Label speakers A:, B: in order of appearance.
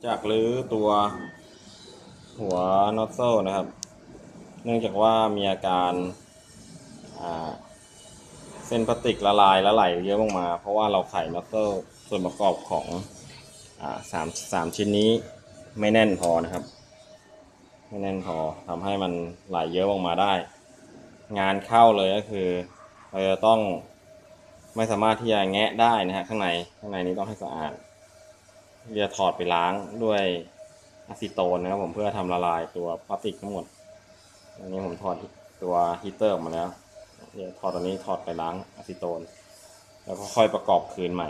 A: จากรื้อตัวหัวน็อตเซิลนะครับเนื่องจากว่ามีอาการเส้นพลาสติกละลายและไหลเยอะลงมาเพราะว่าเราไขน็อตเซิลส่วนประกอบของสามชิ้นนี้ไม่แน่นพอนะครับไม่แน่นพอทำให้มันไหลเยอะลงมาได้งานเข้าเลยก็คือเราจะต้องไม่สามารถที่จะแงะได้นะฮะข้างในนี้ต้องให้สะอาดจะถอดไปล้างด้วยอะซิโตนนะครับผมเพื่อทำละลายตัวพลาสติกทั้งหมดอันนี้ผมถอดตัวฮีเตอร์ออกมาแล้วเดี๋ยวถอดตัวนี้ถอดไปล้างอะซิโตนแล้วก็ค่อยประกอบคืนใหม่